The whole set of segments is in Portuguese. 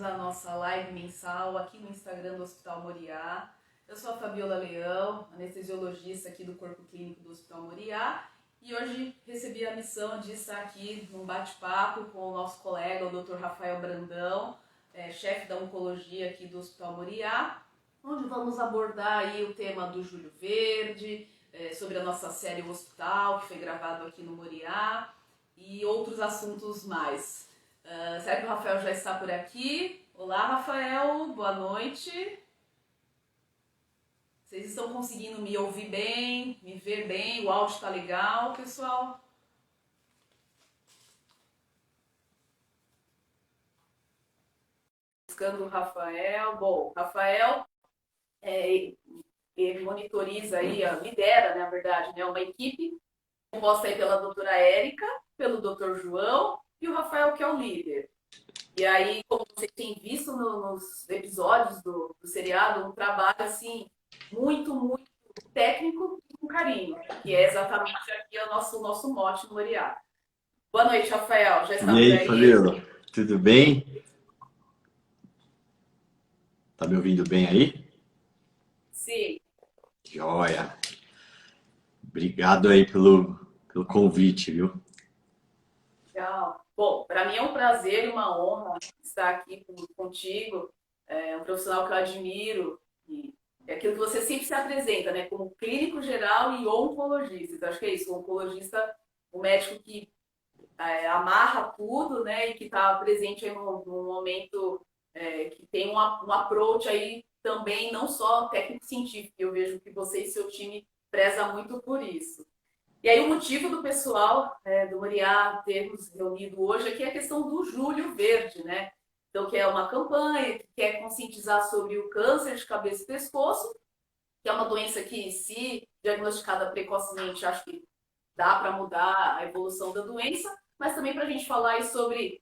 à nossa live mensal aqui no Instagram do Hospital Moriá. Eu sou a Fabiola Leão, anestesiologista aqui do Corpo Clínico do Hospital Moriá, e hoje recebi a missão de estar aqui num bate-papo com o nosso colega, o Dr. Rafael Brandão, chefe da oncologia aqui do Hospital Moriá, onde vamos abordar aí o tema do Julho Verde, sobre a nossa série O Hospital, que foi gravado aqui no Moriá, e outros assuntos mais. Será que o Rafael já está por aqui? Olá, Rafael, boa noite. Vocês estão conseguindo me ouvir bem, me ver bem? O áudio está legal, pessoal? Buscando o Rafael. Bom, Rafael ele monitoriza aí, lidera, na verdade, né, uma equipe composta aí pela doutora Érica, pelo doutor João e o Rafael, que é o líder. E aí, como vocês têm visto nos episódios do seriado, um trabalho assim muito técnico e com carinho, que é exatamente aqui o nosso mote no Moriá. Boa noite, Rafael. Já está por aí? E aí, Fabiola? Tudo bem? Tá me ouvindo bem aí? Sim. Joia! Obrigado aí pelo convite, viu? Legal. Bom, para mim é um prazer e uma honra estar aqui contigo. É um profissional que eu admiro e é aquilo que você sempre se apresenta, né? Como clínico geral e oncologista. Então, acho que é isso. O oncologista, o médico que amarra tudo, né? E que está presente aí num momento que tem um approach aí também, não só técnico-científico. Eu vejo que você e seu time preza muito por isso. E aí o motivo do pessoal do Moriá termos reunido hoje aqui é a questão do Julho Verde, né? Então, que é uma campanha que quer conscientizar sobre o câncer de cabeça e pescoço, que é uma doença que, se diagnosticada precocemente, acho que dá para mudar a evolução da doença, mas também para a gente falar aí sobre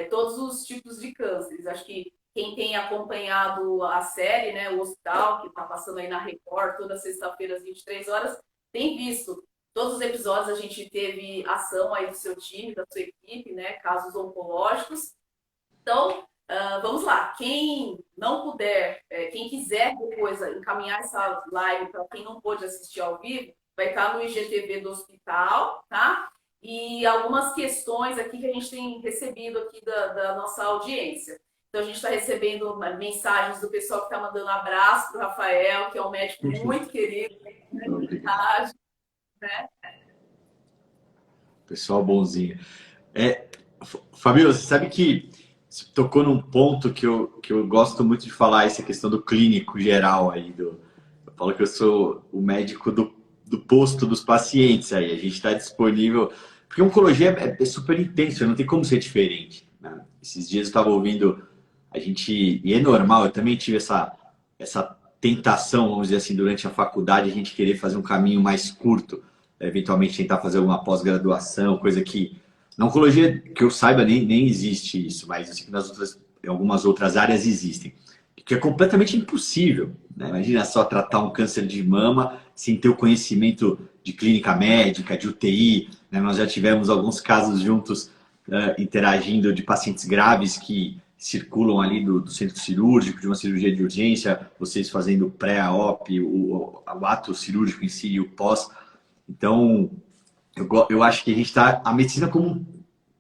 todos os tipos de cânceres. Acho que quem tem acompanhado a série, né, o Hospital, que está passando aí na Record toda sexta-feira às 23 horas, tem visto todos os episódios. A gente teve ação aí do seu time, da sua equipe, né, casos oncológicos. Então, vamos lá. Quem não puder, quem quiser depois encaminhar essa live para quem não pôde assistir ao vivo, vai estar no IGTV do hospital, tá? E algumas questões aqui que a gente tem recebido aqui da nossa audiência. Então, a gente está recebendo mensagens do pessoal que está mandando abraço para o Rafael, que é um médico muito querido, né? Pessoal bonzinho. Fabiola, você sabe que você tocou num ponto que eu gosto muito de falar, essa questão do clínico geral aí. Eu falo que eu sou o médico do posto dos pacientes aí. A gente está disponível. Porque a oncologia é super intenso, não tem como ser diferente, né? Esses dias eu estava ouvindo a gente. E é normal, eu também tive essa tentação, vamos dizer assim, durante a faculdade, a gente querer fazer um caminho mais curto, eventualmente tentar fazer alguma pós-graduação, coisa que. Na oncologia, que eu saiba, nem existe isso, mas eu sei que em algumas outras áreas existem. Que é completamente impossível, né? Imagina só tratar um câncer de mama sem ter o conhecimento de clínica médica, de UTI, né? Nós já tivemos alguns casos juntos interagindo de pacientes graves que circulam ali do centro cirúrgico, de uma cirurgia de urgência, vocês fazendo pré-op, o ato cirúrgico em si e o pós. Então, eu acho que a gente está, a medicina como,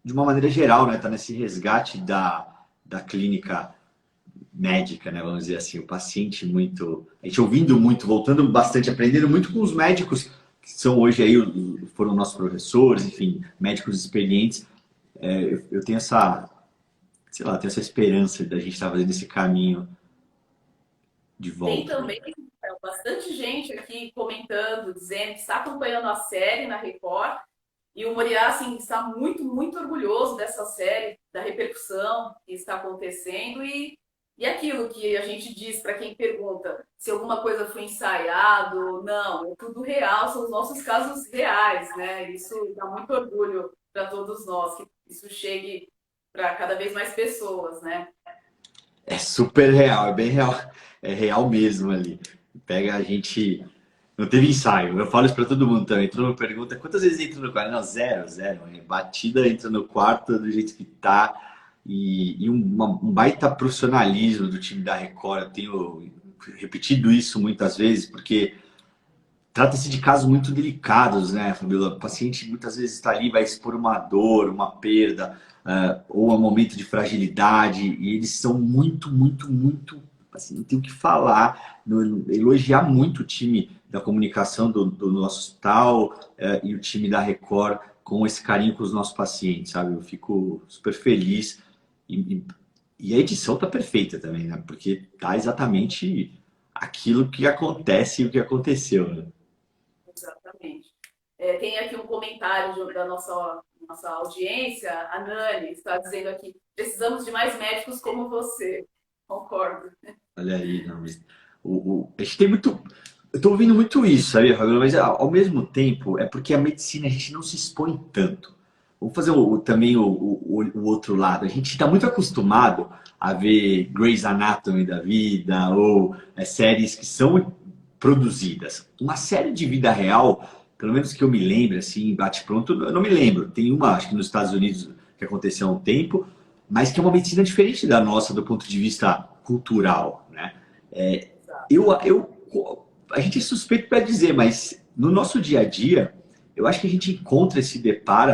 de uma maneira geral, né, está nesse resgate da clínica médica, né, vamos dizer assim, o paciente muito, a gente ouvindo muito, voltando bastante, aprendendo muito com os médicos que são hoje aí, foram nossos professores, enfim, médicos experientes. Eu tenho essa, sei lá, tenho essa esperança da gente estar fazendo esse caminho de Tem volta, né? também bastante gente aqui comentando, dizendo que está acompanhando a série na Record. E o Moriá, assim, está muito orgulhoso dessa série, da repercussão que está acontecendo e aquilo que a gente diz para quem pergunta se alguma coisa foi ensaiado. Não, é tudo real, são os nossos casos reais, né? Isso dá muito orgulho para todos nós, que isso chegue para cada vez mais pessoas, né? É super real, é bem real, é real mesmo ali. Pega a gente. Não teve ensaio. Eu falo isso pra todo mundo também. Todo mundo pergunta quantas vezes entra no quarto. Não, zero. Hein? Batida entra no quarto do jeito que tá. um baita profissionalismo do time da Record. Eu tenho repetido isso muitas vezes, porque trata-se de casos muito delicados, né, Fabiola? O paciente muitas vezes está ali, vai expor uma dor, uma perda, ou um momento de fragilidade, e eles são muito, assim, não tenho o que falar, elogiar muito o time da comunicação do nosso hospital, e o time da Record com esse carinho com os nossos pacientes, sabe? Eu fico super feliz. E, e a edição tá perfeita também, né? Porque tá exatamente aquilo que acontece e o que aconteceu, né? Exatamente. Tem aqui um comentário da nossa audiência, a Nani está dizendo aqui, precisamos de mais médicos como você. Concordo. Olha aí, não, mas a gente tem muito. Eu tô ouvindo muito isso, sabe, Fabiola? Mas ao mesmo tempo, é porque a medicina a gente não se expõe tanto. Vamos fazer também o outro lado. A gente está muito acostumado a ver Grey's Anatomy da vida, ou séries que são produzidas. Uma série de vida real, pelo menos que eu me lembre, assim, bate-pronto, eu não me lembro. Tem uma, acho que nos Estados Unidos, que aconteceu há um tempo, mas que é uma medicina diferente da nossa do ponto de vista cultural, né? É, a gente é suspeito para dizer, mas no nosso dia a dia, eu acho que a gente encontra,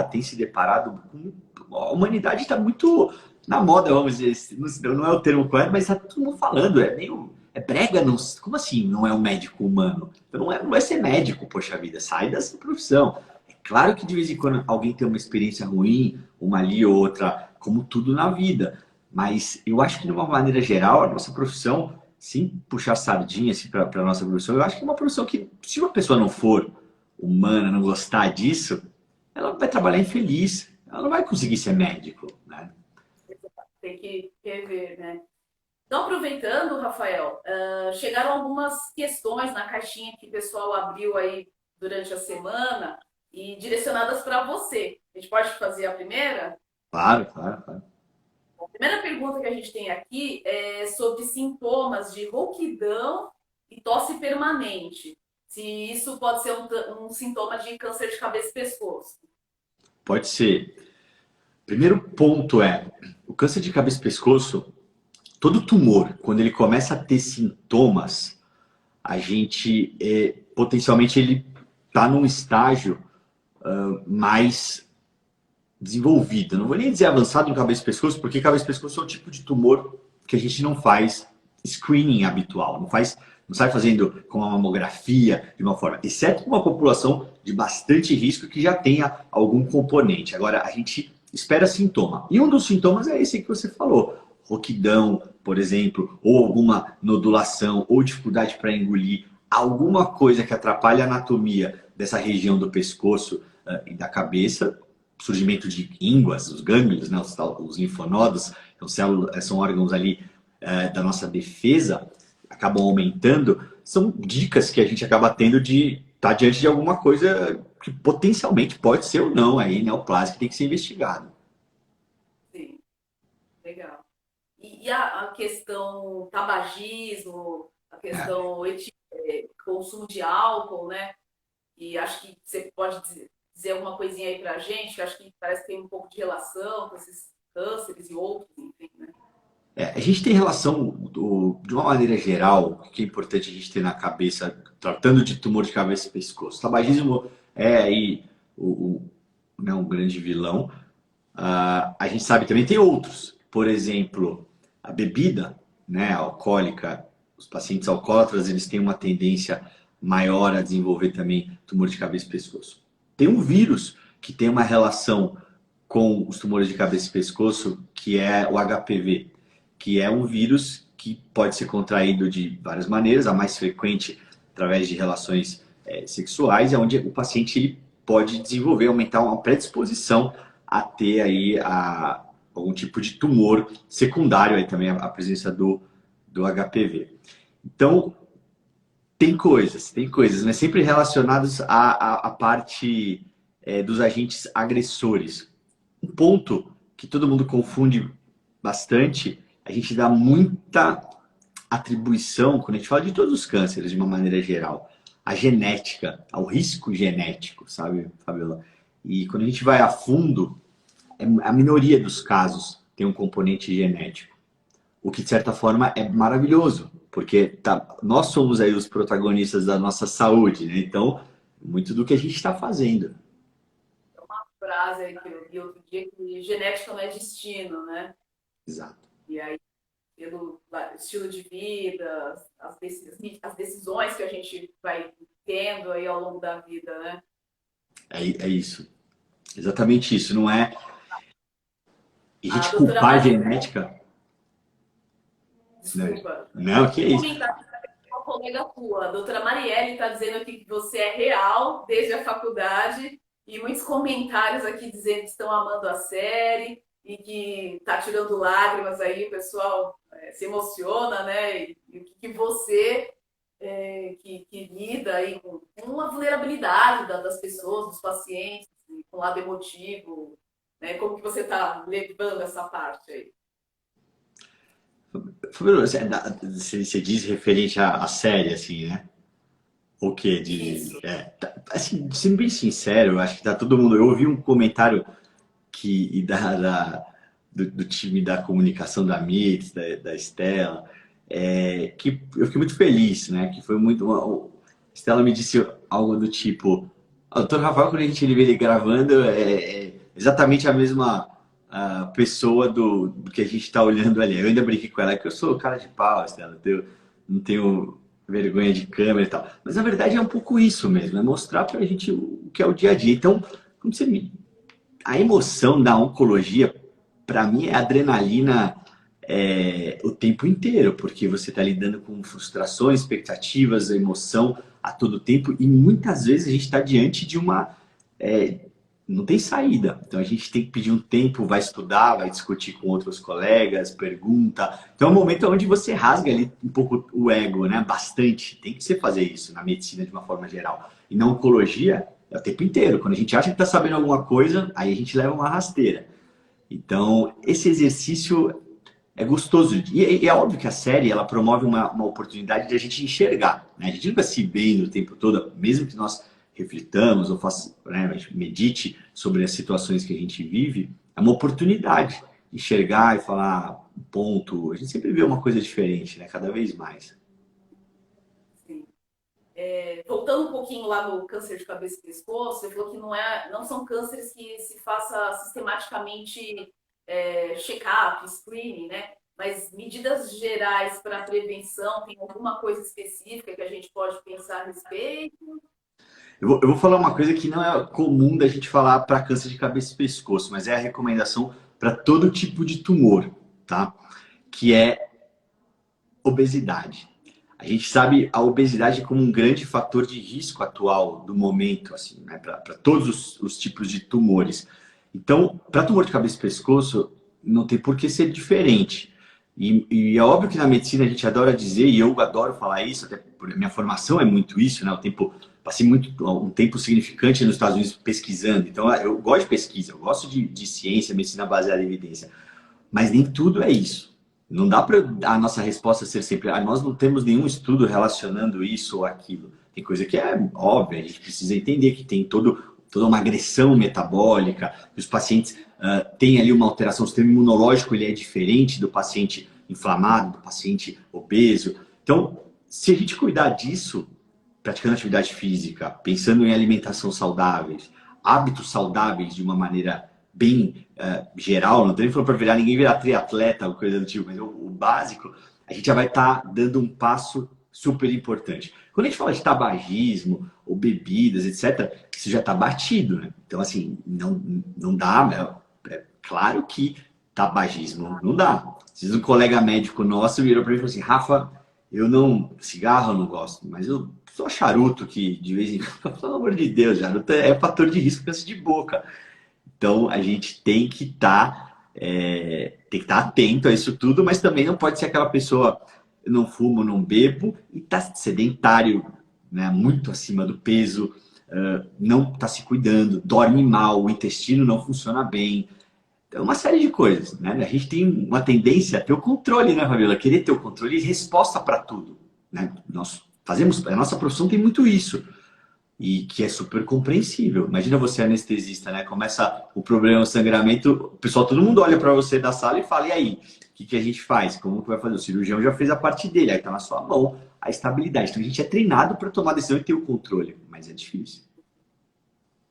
tem se deparado com. A humanidade está muito na moda, vamos dizer, não é o termo correto, mas está todo mundo falando, é meio. É brega, não, como assim não é um médico humano? Então não vai ser médico, poxa vida, sai dessa profissão. É claro que de vez em quando alguém tem uma experiência ruim, uma ali ou outra, como tudo na vida. Mas eu acho que de uma maneira geral, a nossa profissão, sim, puxar sardinha assim, para a nossa profissão, eu acho que é uma profissão que, se uma pessoa não for humana, não gostar disso, ela vai trabalhar infeliz. Ela não vai conseguir ser médico, né? Tem que rever, né? Então, aproveitando, Rafael, chegaram algumas questões na caixinha que o pessoal abriu aí durante a semana e direcionadas para você. A gente pode fazer a primeira? Claro, claro, claro. A primeira pergunta que a gente tem aqui é sobre sintomas de rouquidão e tosse permanente. Se isso pode ser um sintoma de câncer de cabeça e pescoço. Pode ser. Primeiro ponto é, o câncer de cabeça e pescoço, todo tumor, quando ele começa a ter sintomas, a gente, potencialmente, ele está num estágio mais desenvolvido. Não vou nem dizer avançado no cabeça e pescoço, porque cabeça e pescoço é um tipo de tumor que a gente não faz screening habitual, não sai fazendo com uma mamografia de uma forma, exceto com uma população de bastante risco que já tenha algum componente. Agora, a gente espera sintoma. E um dos sintomas é esse que você falou. Rouquidão, por exemplo, ou alguma nodulação, ou dificuldade para engolir, alguma coisa que atrapalhe a anatomia dessa região do pescoço e da cabeça, surgimento de ínguas, os gânglios, né, os linfonodos, são órgãos ali da nossa defesa, acabam aumentando, são dicas que a gente acaba tendo de estar diante de alguma coisa que potencialmente pode ser ou não aí neoplásica, que tem que ser investigado. Sim, legal. E a questão tabagismo, a questão consumo de álcool, né? E acho que você pode dizer alguma coisinha aí pra gente, que acho que parece que tem um pouco de relação com esses cânceres e outros, enfim, né? A gente tem relação, de uma maneira geral, o que é importante a gente ter na cabeça, tratando de tumor de cabeça e pescoço. O tabagismo é aí né, um grande vilão. A gente sabe também tem outros. Por exemplo, a bebida, né, alcoólica. Os pacientes alcoólatras, eles têm uma tendência maior a desenvolver também tumor de cabeça e pescoço. Tem um vírus que tem uma relação com os tumores de cabeça e pescoço, que é o HPV, que é um vírus que pode ser contraído de várias maneiras, a mais frequente através de relações sexuais, é onde o paciente ele pode desenvolver, aumentar uma predisposição a ter aí algum tipo de tumor secundário, aí também a presença do HPV. Então, tem coisas, mas sempre relacionadas à parte dos agentes agressores. Um ponto que todo mundo confunde bastante, a gente dá muita atribuição, quando a gente fala de todos os cânceres de uma maneira geral, à genética, ao risco genético, sabe, Fabiola? E quando a gente vai a fundo, é a minoria dos casos tem um componente genético. O que, de certa forma, é maravilhoso, porque nós somos aí os protagonistas da nossa saúde, né? Então, muito do que a gente está fazendo. Frase aí que eu vi outro dia, que genética não é destino, né? Exato. E aí, pelo estilo de vida, as decisões que a gente vai tendo aí ao longo da vida, né? É isso. Exatamente isso. Não é. E a A gente doutora culpar a Maria, genética. Né? desculpa, Não, que é isso. comentar com uma colega tua, a doutora Marielle está dizendo aqui que você é real desde a faculdade e muitos comentários aqui dizendo que estão amando a série e que está tirando lágrimas aí, o pessoal se emociona, né? E que você que lida aí com a vulnerabilidade das pessoas, dos pacientes, com o lado emotivo, né? Como que você está levando essa parte aí? Você diz referente à série, assim, né? O quê? Isso. Assim, sendo bem sincero, eu acho que tá todo mundo. Eu ouvi um comentário do time da comunicação da MIT, da Estela, que eu fiquei muito feliz, né? Que foi muito. A Estela me disse algo do tipo: o doutor Rafael, quando a gente vê ele gravando, é exatamente a mesma pessoa do que a gente está olhando ali. Eu ainda brinquei com ela que eu sou cara de pau, Estela, não tenho vergonha de câmera e tal. Mas na verdade é um pouco isso mesmo, é mostrar pra gente o que é o dia a dia. Então, como você me a emoção da oncologia, para mim, é adrenalina o tempo inteiro, porque você está lidando com frustrações, expectativas, emoção a todo tempo, e muitas vezes a gente está diante de uma. Não tem saída. Então a gente tem que pedir um tempo, vai estudar, vai discutir com outros colegas, pergunta. Então é um momento onde você rasga ali um pouco o ego, né? Bastante. Tem que ser fazer isso na medicina de uma forma geral. E na oncologia, é o tempo inteiro. Quando a gente acha que está sabendo alguma coisa, aí a gente leva uma rasteira. Então, esse exercício é gostoso. E é óbvio que a série ela promove uma oportunidade de a gente enxergar. Né? A gente nunca se vendo o tempo todo, mesmo que nós reflitamos ou faça, né, a gente medite sobre as situações que a gente vive, é uma oportunidade de enxergar e falar um ponto. A gente sempre vê uma coisa diferente, né? Cada vez mais. Sim. Voltando um pouquinho lá no câncer de cabeça e pescoço, você falou que não são cânceres que se faça sistematicamente check-up, screening, né? Mas medidas gerais para prevenção, tem alguma coisa específica que a gente pode pensar a respeito? Eu vou falar uma coisa que não é comum da gente falar para câncer de cabeça e pescoço, mas é a recomendação para todo tipo de tumor, tá? Que é obesidade. A gente sabe a obesidade como um grande fator de risco atual do momento, assim, né? Para todos os tipos de tumores. Então, para tumor de cabeça e pescoço, não tem por que ser diferente. E é óbvio que na medicina a gente adora dizer, e eu adoro falar isso, até porque minha formação é muito isso, né? Passei um tempo significante nos Estados Unidos pesquisando. Então, eu gosto de pesquisa, eu gosto de ciência, medicina baseada em evidência. Mas nem tudo é isso. Não dá para a nossa resposta ser sempre, nós não temos nenhum estudo relacionando isso ou aquilo. Tem coisa que é óbvia, a gente precisa entender que tem toda uma agressão metabólica, que os pacientes têm ali uma alteração, o sistema imunológico ele é diferente do paciente inflamado, do paciente obeso. Então, se a gente cuidar disso, praticando atividade física, pensando em alimentação saudáveis, hábitos saudáveis de uma maneira bem geral, não estou nem falando para ninguém virar triatleta ou coisa do tipo, mas o básico, a gente já vai estar dando um passo super importante. Quando a gente fala de tabagismo ou bebidas, etc., isso já está batido, né? Então, assim, não dá. É claro que tabagismo não dá. Às vezes um colega médico nosso virou para mim e falou assim: Rafa, cigarro eu não gosto, mas eu só charuto que de vez em quando, pelo amor de Deus, charuto é fator de risco câncer de boca. Então a gente tem que estar atento a isso tudo, mas também não pode ser aquela pessoa eu não fumo, não bebo e está sedentário, né, muito acima do peso, não está se cuidando, dorme mal, o intestino não funciona bem. É uma série de coisas, né? A gente tem uma tendência a ter o controle, né, Fabiola? Querer ter o controle e resposta para tudo, né? A nossa profissão tem muito isso. e que é super compreensível. Imagina você anestesista, né? Começa o problema, o sangramento, o pessoal, todo mundo olha para você da sala e fala, e aí? O que a gente faz? Como que vai fazer? O cirurgião já fez a parte dele, aí está na sua mão a estabilidade. Então a gente é treinado para tomar decisão e ter o controle, mas é difícil.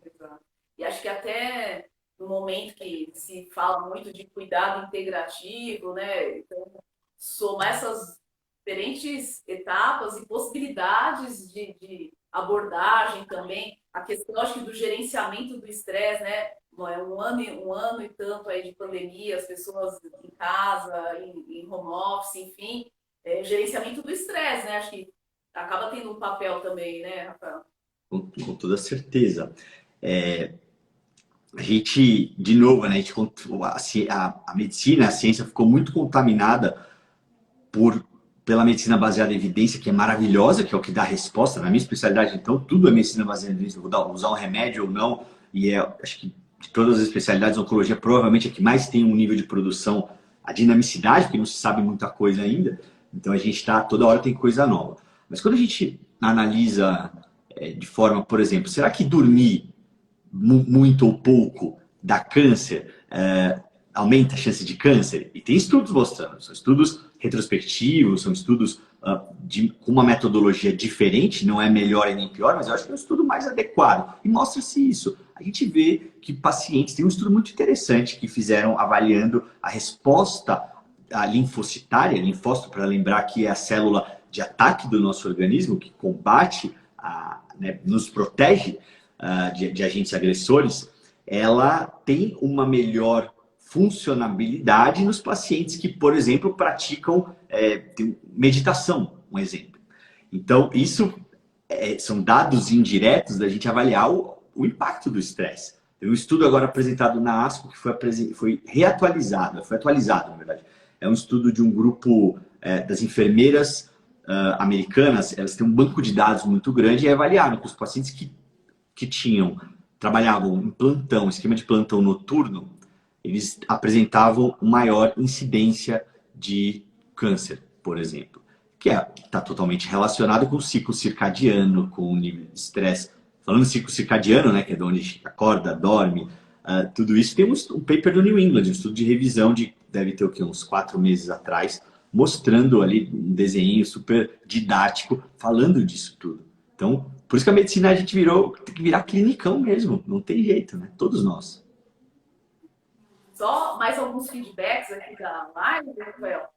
Exato. E acho que até no momento que se fala muito de cuidado integrativo, né? Então, somar essas diferentes etapas e possibilidades de abordagem também, a questão, acho que, do gerenciamento do estresse, né? É um ano e tanto aí de pandemia, as pessoas em casa, em home office, enfim, gerenciamento do estresse, né? Acho que acaba tendo um papel também, né, Rafael? Com toda certeza. É, a gente, de novo, né, a, gente, a medicina, a ciência ficou muito contaminada por, pela medicina baseada em evidência, que é maravilhosa, que é o que dá resposta. Na minha especialidade, então, tudo é medicina baseada em evidência. Vou usar um remédio ou não, e acho que de todas as especialidades, a oncologia provavelmente é que mais tem um nível de produção, a dinamicidade, porque não se sabe muita coisa ainda. Então, a gente está, toda hora tem coisa nova. Mas quando a gente analisa de forma, por exemplo, será que dormir muito ou pouco dá câncer, aumenta a chance de câncer? E tem estudos mostrando, são estudos retrospectivos, são estudos com uma metodologia diferente, não é melhor e nem pior, mas eu acho que é um estudo mais adequado. E mostra-se isso. A gente vê que pacientes, tem um estudo muito interessante que fizeram avaliando a resposta a linfocitária, linfócito, para lembrar que é a célula de ataque do nosso organismo, que combate, né, nos protege de agentes agressores, ela tem uma melhor funcionabilidade nos pacientes que, por exemplo, praticam meditação, um exemplo. Então, isso são dados indiretos da gente avaliar o impacto do estresse. Tem um estudo agora apresentado na ASCO que foi reatualizado, foi atualizado, na verdade. É um estudo de um grupo das enfermeiras americanas, elas têm um banco de dados muito grande e avaliaram que os pacientes que trabalhavam em plantão, esquema de plantão noturno, eles apresentavam maior incidência de câncer, por exemplo, que está totalmente relacionado com o ciclo circadiano, com o nível de estresse. Falando em ciclo circadiano, né, que é de onde a gente acorda, dorme, tudo isso. Tem um paper do New England, um estudo de revisão deve ter o quê, uns 4 meses atrás, mostrando ali um desenho super didático, falando disso tudo. Então, por isso que a medicina a gente tem que virar clinicão mesmo, não tem jeito, né? Todos nós. Só mais alguns feedbacks aqui da live, Rafael.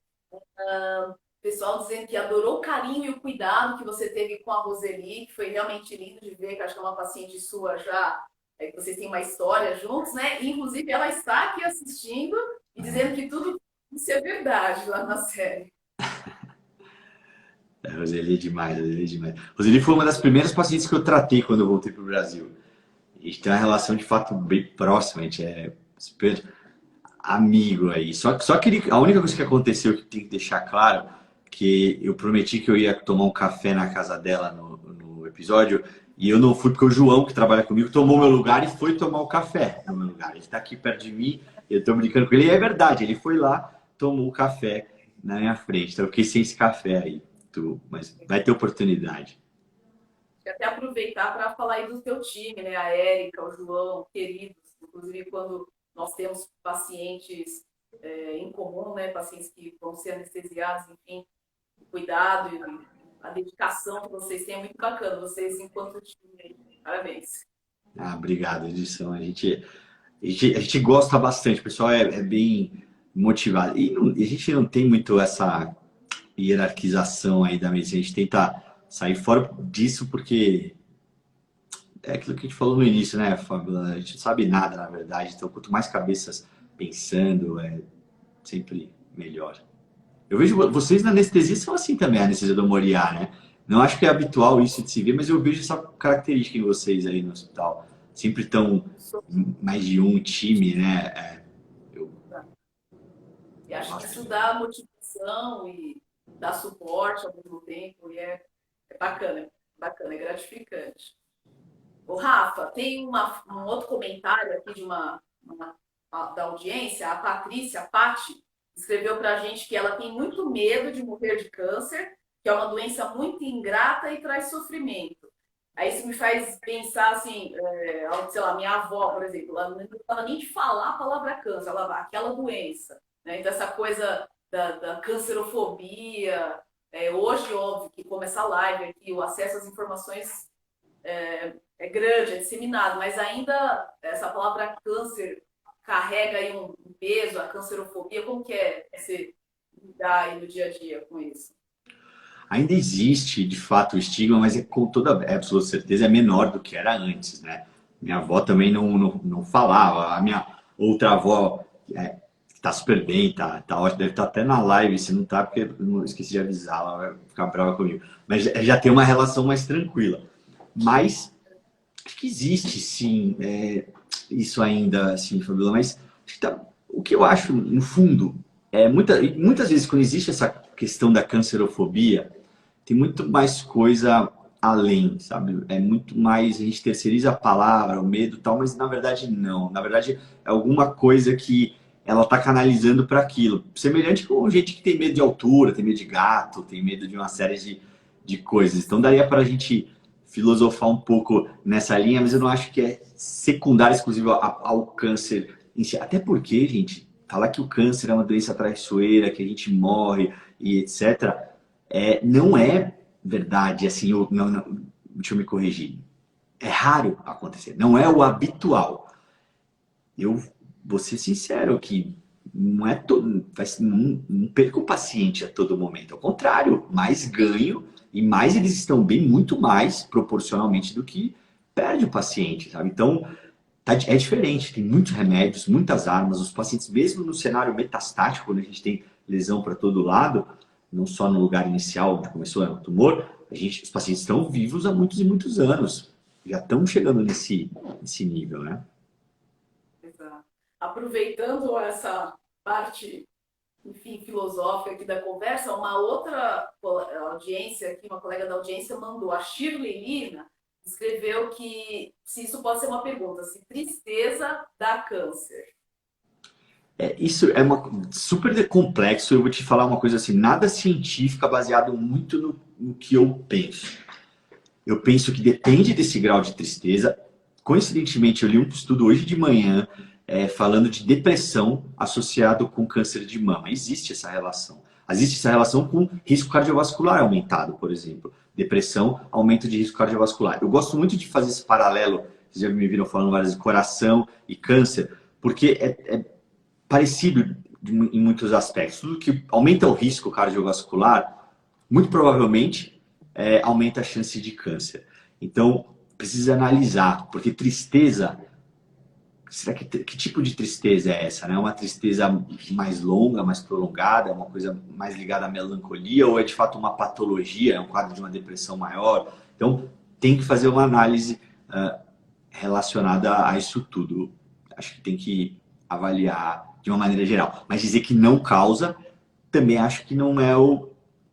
Pessoal dizendo que adorou o carinho e o cuidado que você teve com a Roseli, que foi realmente lindo de ver, que acho que é uma paciente sua já, que vocês têm uma história juntos, né? E, inclusive, ela está aqui assistindo e dizendo que tudo isso é verdade lá na série. Roseli é demais, Roseli é demais. Roseli foi uma das primeiras pacientes que eu tratei quando eu voltei para o Brasil. A gente tem uma relação de fato bem próxima, a gente é super amigo aí. Só que a única coisa que aconteceu que tem que deixar claro, que eu prometi que eu ia tomar um café na casa dela no episódio, e eu não fui porque o João, que trabalha comigo, tomou meu lugar e foi tomar o café no meu lugar. Ele está aqui perto de mim, eu estou brincando com ele, e é verdade, ele foi lá, tomou o café na minha frente. Então eu fiquei sem esse café aí, mas vai ter oportunidade. E até aproveitar para falar aí do teu time, né? A Érica, o João, queridos. Inclusive, quando nós temos pacientes em comum, né? Pacientes que vão ser anestesiados, enfim, o cuidado e a dedicação que vocês têm é muito bacana. Vocês, enquanto time, parabéns. Obrigado, edição. A gente gosta bastante, o pessoal é bem motivado. E a gente não tem muito essa hierarquização aí da medicina, a gente tenta sair fora disso porque é aquilo que a gente falou no início, né, Fábio? A gente não sabe nada, na verdade, então quanto mais cabeças pensando, é sempre melhor. Eu vejo vocês na anestesia são assim também, a anestesia do Moriá, né? Não acho que é habitual isso de se ver, mas eu vejo essa característica em vocês aí no hospital. Sempre estão mais de um time, né? Eu E acho que gosto isso de... dá motivação e dá suporte ao mesmo tempo. E é bacana, bacana, é gratificante. O Rafa, tem um outro comentário aqui de da audiência, a Patrícia, a Pati, escreveu para a gente que ela tem muito medo de morrer de câncer, que é uma doença muito ingrata e traz sofrimento. Aí isso me faz pensar assim, sei lá, minha avó, por exemplo, ela não gostava nem de falar a palavra câncer, ela, aquela doença, né? Então essa coisa da cancerofobia, hoje, óbvio, que como essa live aqui, o acesso às informações é grande, é disseminado, mas ainda essa palavra câncer carrega aí um peso, a cancerofobia, como que é você lidar aí no dia a dia com isso? Ainda existe, de fato, o estigma, mas com toda absoluta certeza é menor do que era antes, né? Minha avó também não falava. A minha outra avó tá super bem, tá ótimo, deve estar até na live, se não tá, porque eu não esqueci de avisar, ela vai ficar brava comigo. Mas já tem uma relação mais tranquila. Mas acho que existe, sim, isso ainda, assim, Fabiola, mas acho que o que eu acho, no fundo, muitas vezes quando existe essa questão da cancerofobia, tem muito mais coisa além, sabe? É muito mais, a gente terceiriza a palavra, o medo e tal, mas na verdade não. Na verdade é alguma coisa que ela está canalizando para aquilo. Semelhante com gente que tem medo de altura, tem medo de gato, tem medo de uma série de coisas. Então daria para a gente filosofar um pouco nessa linha, mas eu não acho que é secundário exclusivo ao câncer em si. Até porque, gente, falar que o câncer é uma doença traiçoeira, que a gente morre e etc., não é verdade, assim, deixa eu me corrigir. É raro acontecer, não é o habitual. Eu vou ser sincero que não é todo, não perco o paciente a todo momento. Ao contrário, mais ganho e mais eles estão bem, muito mais proporcionalmente do que perde o paciente, sabe? Então, é diferente, tem muitos remédios, muitas armas. Os pacientes, mesmo no cenário metastático, quando a gente tem lesão para todo lado, não só no lugar inicial onde começou o tumor, os pacientes estão vivos há muitos e muitos anos. Já estão chegando nesse nível, né? Exato. Aproveitando essa parte, enfim, filosófica aqui da conversa, uma outra audiência aqui, uma colega da audiência mandou, a Shirley Lina, escreveu que, se isso pode ser uma pergunta, se tristeza dá câncer. Isso é super complexo. Eu vou te falar uma coisa assim, nada científica, baseado muito no que eu penso. Eu penso que depende desse grau de tristeza. Coincidentemente, eu li um estudo hoje de manhã falando de depressão associado com câncer de mama. Existe essa relação. Existe essa relação com risco cardiovascular aumentado, por exemplo. Depressão, aumento de risco cardiovascular. Eu gosto muito de fazer esse paralelo, vocês já me viram falando várias vezes, coração e câncer, porque é parecido em muitos aspectos. Tudo que aumenta o risco cardiovascular, muito provavelmente aumenta a chance de câncer. Então, precisa analisar, porque tristeza, será que tipo de tristeza é essa? É uma tristeza mais longa, mais prolongada, uma coisa mais ligada à melancolia, ou é de fato uma patologia, é um quadro de uma depressão maior? Então, tem que fazer uma análise relacionada a isso tudo. Acho que tem que avaliar de uma maneira geral. Mas dizer que não causa, também acho que não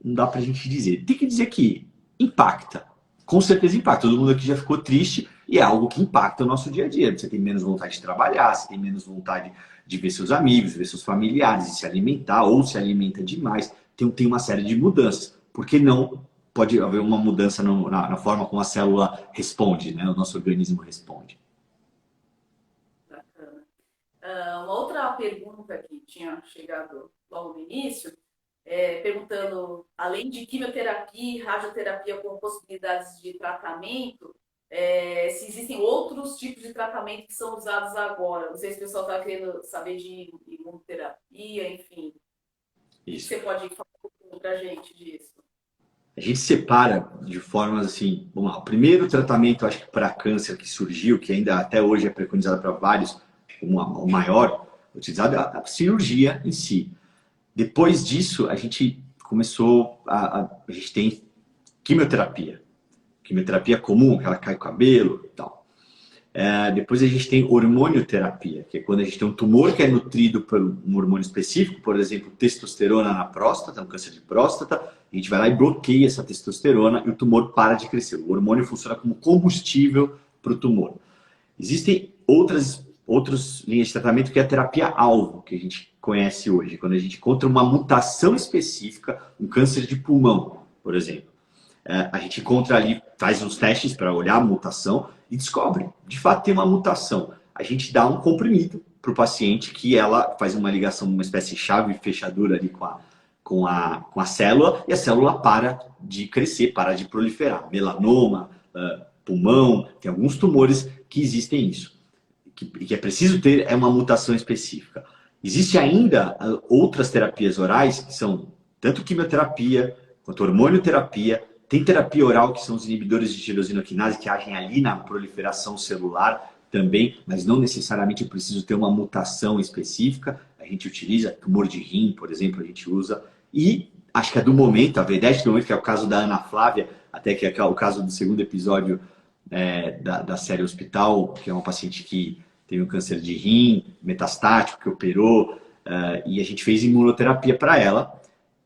dá pra gente dizer. Tem que dizer que impacta. Com certeza impacta. Todo mundo aqui já ficou triste e é algo que impacta o nosso dia a dia. Você tem menos vontade de trabalhar, você tem menos vontade de ver seus amigos, ver seus familiares, de se alimentar ou se alimenta demais. Tem uma série de mudanças. Por que não pode haver uma mudança na forma como a célula responde, né? O nosso organismo responde. Bacana. Uma outra pergunta que tinha chegado logo no início, perguntando, além de quimioterapia e radioterapia com possibilidades de tratamento, se existem outros tipos de tratamento que são usados agora. Não sei se o pessoal está querendo saber de imunoterapia, enfim. Isso. Você pode falar um pouco para a gente disso? A gente separa de formas assim, vamos lá, o primeiro tratamento, acho que para câncer que surgiu, que ainda até hoje é preconizado para vários, o maior utilizado é a cirurgia em si. Depois disso, a gente começou a gente tem quimioterapia. Quimioterapia comum, aquela que cai o cabelo e tal. Depois a gente tem hormonioterapia, que é quando a gente tem um tumor que é nutrido por um hormônio específico, por exemplo, testosterona na próstata, um câncer de próstata, a gente vai lá e bloqueia essa testosterona e o tumor para de crescer. O hormônio funciona como combustível para o tumor. Existem outras linhas de tratamento que é a terapia-alvo, que a gente conhece hoje, quando a gente encontra uma mutação específica, um câncer de pulmão, por exemplo. a gente encontra ali, faz uns testes para olhar a mutação e descobre, de fato tem uma mutação. A gente dá um comprimido para o paciente que ela faz uma ligação, uma espécie de chave fechadura ali com a célula e a célula para de crescer, para de proliferar. Melanoma, pulmão, tem alguns tumores que existem isso. Que é preciso ter uma mutação específica. Existe ainda outras terapias orais que são tanto quimioterapia quanto hormonioterapia. Tem terapia oral que são os inibidores de tirosina quinase que agem ali na proliferação celular também, mas não necessariamente é preciso ter uma mutação específica. A gente utiliza tumor de rim, por exemplo, a gente usa. E acho que é do momento, a verdade do momento, que é o caso da Ana Flávia, até que é o caso do segundo episódio da série Hospital, que é uma paciente que teve um câncer de rim metastático, que operou, e a gente fez imunoterapia para ela,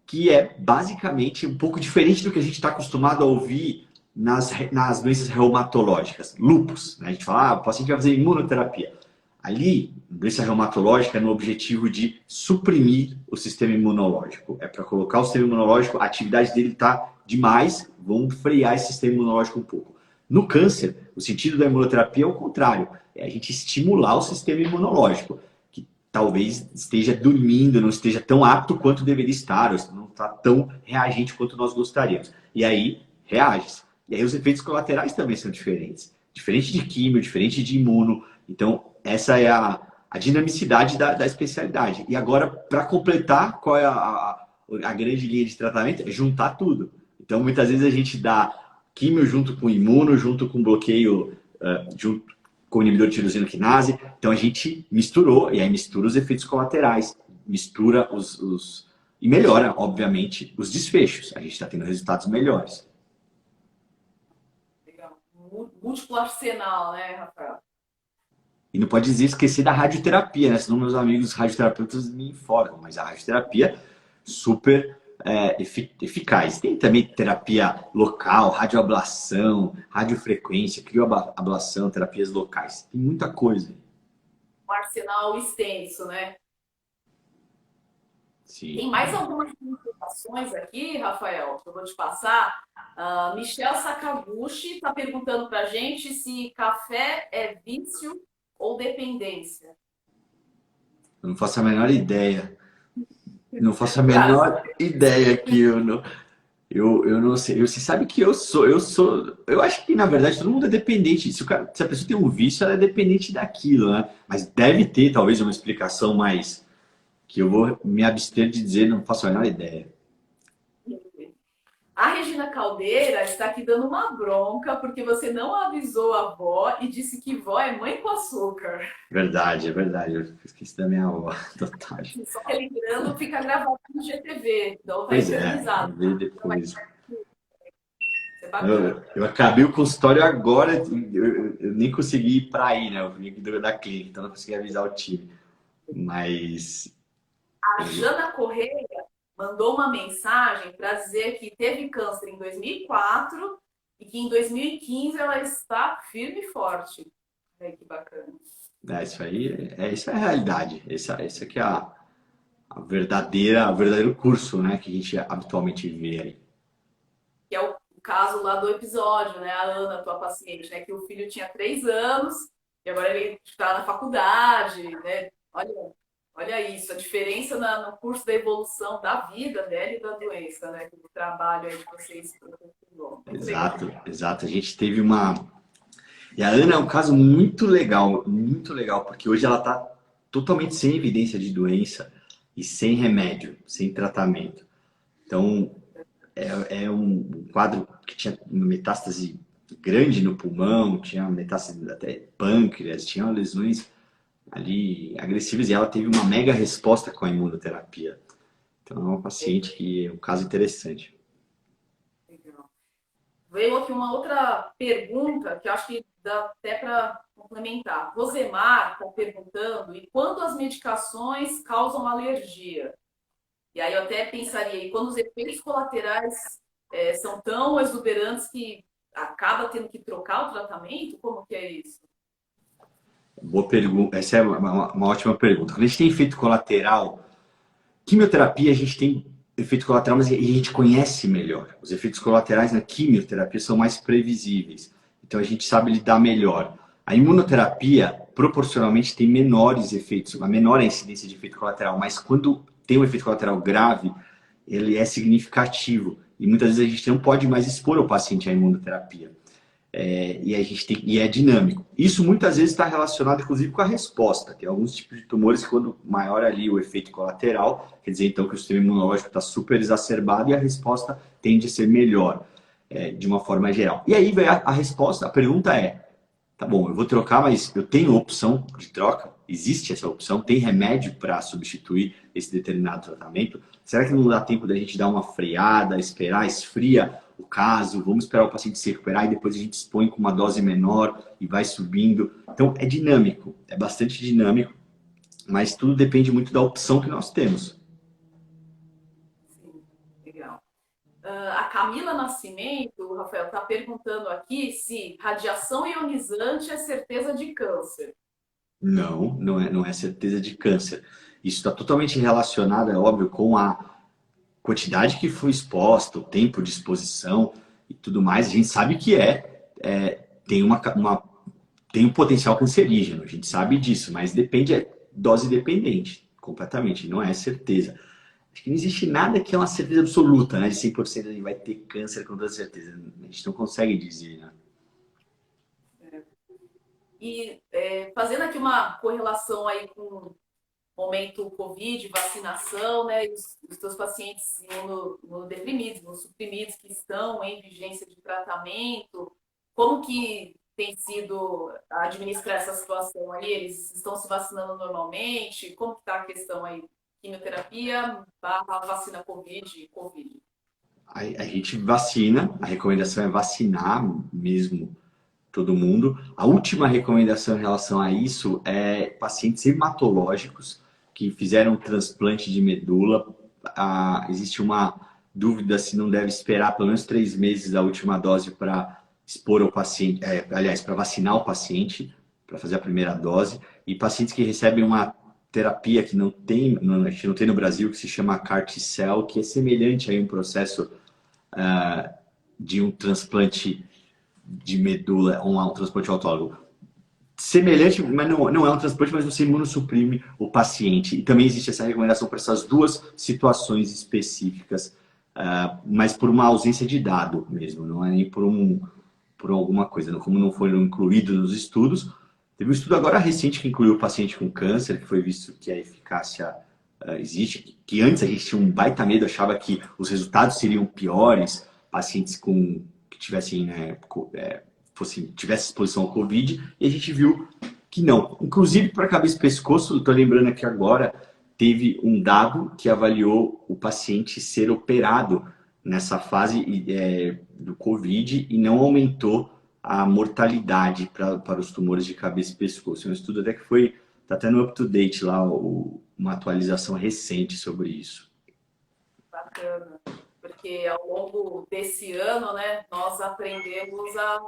que é basicamente um pouco diferente do que a gente está acostumado a ouvir nas doenças reumatológicas. Lúpus, né? A gente fala, o paciente vai fazer imunoterapia. Ali, doença reumatológica é no objetivo de suprimir o sistema imunológico. É para colocar o sistema imunológico, a atividade dele está demais, vamos frear esse sistema imunológico um pouco. No câncer, o sentido da imunoterapia é o contrário. É a gente estimular o sistema imunológico, que talvez esteja dormindo, não esteja tão apto quanto deveria estar, ou não está tão reagente quanto nós gostaríamos. E aí, reage. E aí os efeitos colaterais também são diferentes. Diferente de químio, diferente de imuno. Então, essa é a dinamicidade da especialidade. E agora, para completar, qual é a grande linha de tratamento? É juntar tudo. Então, muitas vezes a gente dá químio junto com imuno, junto com bloqueio, junto com inibidor de tirosina quinase. Então, a gente misturou, e aí mistura os efeitos colaterais, mistura e melhora, obviamente, os desfechos. A gente está tendo resultados melhores. Legal. Múltiplo arsenal, né, Rafael? E não pode esquecer da radioterapia, né? Senão meus amigos radioterapeutas me informam. Mas a radioterapia super eficaz. Tem também terapia local, radioablação, radiofrequência, crioablação, terapias locais. Tem muita coisa. Um arsenal extenso, né? Sim. Tem mais algumas informações aqui, Rafael, que eu vou te passar. Michel Sakaguchi está perguntando para a gente se café é vício ou dependência. Eu não faço a menor ideia. Não faço a menor ideia que eu não sei. Você sabe que eu acho que, na verdade, todo mundo é dependente. Se a pessoa tem um vício, ela é dependente daquilo, né? Mas deve ter, talvez, uma explicação mais que eu vou me abster de dizer, não faço a menor ideia. A Regina Caldeira está aqui dando uma bronca porque você não avisou a avó e disse que vó é mãe com açúcar. Verdade, é verdade. Eu esqueci da minha avó. Total. Só relembrando, fica gravado no GTV. Então tá Pois eternizado. Vou ver depois. É Eu acabei o consultório agora, eu nem consegui ir para aí, né? Eu vim aqui da clínica, então não consegui avisar o time. Mas. A Jana Correia mandou uma mensagem para dizer que teve câncer em 2004 e que em 2015 ela está firme e forte. Que bacana. Isso aí, isso é a realidade. Esse aqui é o verdadeiro curso, né, que a gente habitualmente vê aí. Que é o caso lá do episódio, né? A Ana, tua paciente, né? Que o filho tinha 3 anos e agora ele está na faculdade, né? Olha isso, a diferença no curso da evolução da vida dela e da doença, né? Do trabalho aí de vocês. Exato. A gente teve E a Ana é um caso muito legal, porque hoje ela está totalmente sem evidência de doença e sem remédio, sem tratamento. Então, é um quadro que tinha uma metástase grande no pulmão, tinha metástase até pâncreas, tinha lesões ali agressivas e ela teve uma mega resposta com a imunoterapia. Então, é uma paciente que é um caso interessante. Legal. Veio aqui uma outra pergunta que eu acho que dá até para complementar. Rosemar está perguntando, e quando as medicações causam alergia? E aí eu até pensaria, e quando os efeitos colaterais são tão exuberantes que acaba tendo que trocar o tratamento? Como que é isso? Boa pergunta. Essa é uma ótima pergunta. Quando a gente tem efeito colateral, quimioterapia a gente tem efeito colateral, mas a gente conhece melhor. Os efeitos colaterais na quimioterapia são mais previsíveis. Então a gente sabe lidar melhor. A imunoterapia, proporcionalmente, tem menores efeitos, uma menor incidência de efeito colateral, mas quando tem um efeito colateral grave, ele é significativo. E muitas vezes a gente não pode mais expor o paciente à imunoterapia. E é dinâmico. Isso muitas vezes está relacionado, inclusive, com a resposta. Tem alguns tipos de tumores que, quando maior ali o efeito colateral, quer dizer, então, que o sistema imunológico está super exacerbado e a resposta tende a ser melhor, de uma forma geral. E aí vem a resposta, a pergunta é, tá bom, eu vou trocar, mas eu tenho opção de troca? Existe essa opção? Tem remédio para substituir esse determinado tratamento? Será que não dá tempo da gente dar uma freada, esperar, esfria o caso? Vamos esperar o paciente se recuperar e depois a gente expõe com uma dose menor e vai subindo. Então, é dinâmico, é bastante dinâmico, mas tudo depende muito da opção que nós temos. Sim, legal. A Camila Nascimento, o Rafael, está perguntando aqui se radiação ionizante é certeza de câncer. Não, não é certeza de câncer. Isso está totalmente relacionado, é óbvio, com a quantidade que foi exposta, o tempo de exposição e tudo mais. A gente sabe que tem tem um potencial cancerígeno, a gente sabe disso, mas depende, é dose dependente, completamente, não é certeza. Acho que não existe nada que é uma certeza absoluta, né? De 100% a gente vai ter câncer com toda certeza. A gente não consegue dizer, né? E fazendo aqui uma correlação aí com o momento Covid, vacinação, né? E os teus pacientes imunodeprimidos, imunossuprimidos que estão em vigência de tratamento, como que tem sido administrar essa situação aí? Eles estão se vacinando normalmente? Como que está a questão aí? Quimioterapia barra vacina Covid e Covid. A gente vacina, a recomendação é vacinar mesmo todo mundo. A última recomendação em relação a isso é pacientes hematológicos que fizeram transplante de medula. Existe uma dúvida se não deve esperar pelo menos 3 meses da última dose para expor o paciente, aliás, para vacinar o paciente, para fazer a primeira dose. E pacientes que recebem uma terapia que não tem, a gente não tem no Brasil, que se chama CAR-T-cell, que é semelhante a um processo de um transplante de medula, um transplante autólogo. Semelhante, mas não é um transplante, mas você imunossuprime o paciente. E também existe essa recomendação para essas duas situações específicas, mas por uma ausência de dado mesmo, não é nem por alguma coisa. Como não foram incluídos nos estudos, teve um estudo agora recente que incluiu o paciente com câncer, que foi visto que a eficácia existe, que antes a gente tinha um baita medo, achava que os resultados seriam piores, pacientes que tivessem, né, tivesse exposição ao Covid, e a gente viu que não. Inclusive, para cabeça e pescoço, estou lembrando aqui agora, teve um dado que avaliou o paciente ser operado nessa fase do Covid e não aumentou a mortalidade para os tumores de cabeça e pescoço. É um estudo até que está até no up-to-date lá, uma atualização recente sobre isso. Bacana, porque ao longo desse ano, né, nós aprendemos a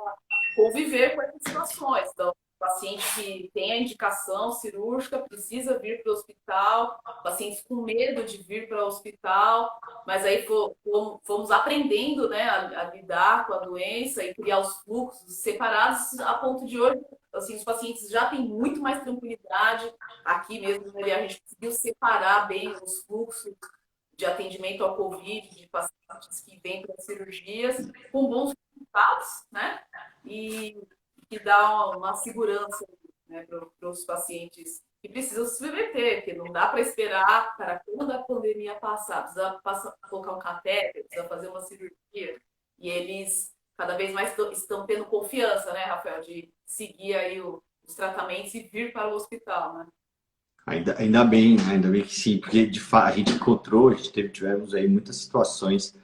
conviver com essas situações. Então, o paciente que tem a indicação cirúrgica precisa vir para o hospital, pacientes com medo de vir para o hospital, mas aí fomos aprendendo, né, a lidar com a doença e criar os fluxos separados a ponto de hoje, assim, os pacientes já têm muito mais tranquilidade. Aqui mesmo, né, a gente conseguiu separar bem os fluxos de atendimento ao Covid, de pacientes que vêm para cirurgias, com bons resultados, né? E que dá uma segurança, né, para os pacientes que precisam se submeter, porque não dá para esperar para quando a pandemia passar, precisa colocar um catéter, precisa fazer uma cirurgia, e eles cada vez mais estão tendo confiança, né, Rafael, de seguir aí os tratamentos e vir para o hospital, né? Ainda bem, né? Ainda bem que sim, porque de fato a gente encontrou, tivemos aí muitas situações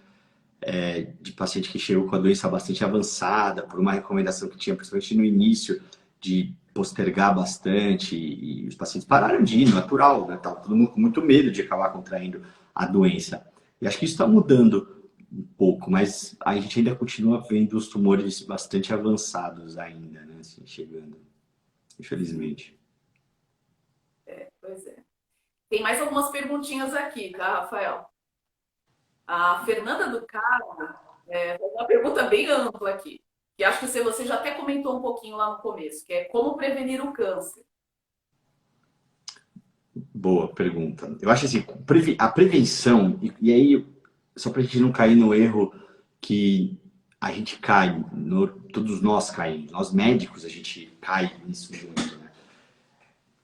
de paciente que chegou com a doença bastante avançada, por uma recomendação que tinha, principalmente no início, de postergar bastante, e os pacientes pararam de ir, natural, né? Tava todo mundo com muito medo de acabar contraindo a doença. E acho que isso está mudando um pouco, mas a gente ainda continua vendo os tumores bastante avançados ainda, né? Assim, chegando, infelizmente. Pois é. Tem mais algumas perguntinhas aqui, tá, Rafael? A Fernanda do Carmo faz uma pergunta bem ampla aqui, que acho que você já até comentou um pouquinho lá no começo, que é como prevenir o câncer. Boa pergunta. Eu acho assim, a prevenção, e aí, só para a gente não cair no erro que a gente cai, todos nós caímos, nós médicos a gente cai nisso muito, né?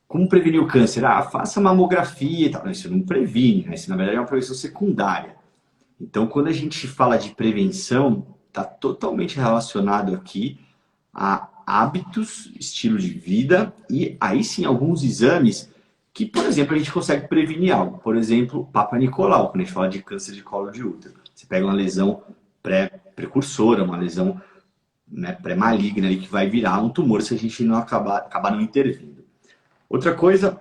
Como prevenir o câncer? Ah, faça mamografia e tal. Não, isso não previne, né? Isso na verdade é uma prevenção secundária. Então, quando a gente fala de prevenção, está totalmente relacionado aqui a hábitos, estilo de vida e aí sim alguns exames que, por exemplo, a gente consegue prevenir algo. Por exemplo, Papa Nicolau, quando a gente fala de câncer de colo de útero. Você pega uma lesão pré-precursora, uma lesão, né, pré-maligna ali, que vai virar um tumor se a gente não acabar não intervindo. Outra coisa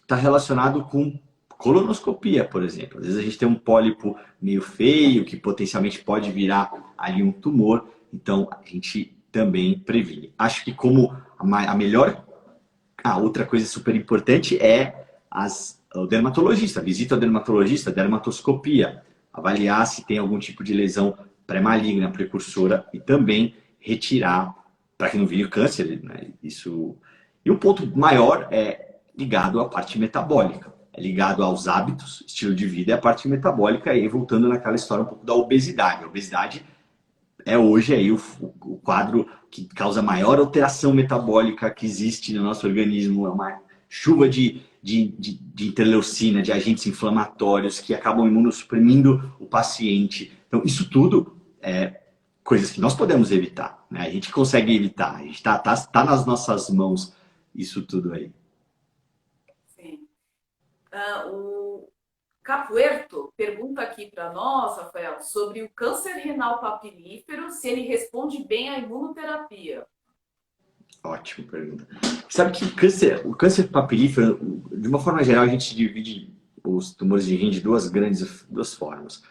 está relacionado com colonoscopia, por exemplo. Às vezes a gente tem um pólipo meio feio, que potencialmente pode virar ali um tumor, então a gente também previne. Acho que como a melhor... Ah, outra coisa super importante é o dermatologista, visita ao dermatologista, dermatoscopia, avaliar se tem algum tipo de lesão pré-maligna, precursora e também retirar para que não vire câncer, né? Isso. E o ponto maior é ligado à parte metabólica, é ligado aos hábitos, estilo de vida e a parte metabólica, e aí voltando naquela história um pouco da obesidade. A obesidade é hoje aí o quadro que causa a maior alteração metabólica que existe no nosso organismo. É uma chuva de interleucina, de agentes inflamatórios que acabam imunossuprimindo o paciente. Então, isso tudo é coisas que nós podemos evitar, né? A gente consegue evitar, a gente tá nas nossas mãos isso tudo aí. Sim. O Capuerto pergunta aqui para nós, Rafael, sobre o câncer renal papilífero, se ele responde bem à imunoterapia. Ótima pergunta. Sabe que o câncer papilífero, de uma forma geral, a gente divide os tumores de rim de duas formas.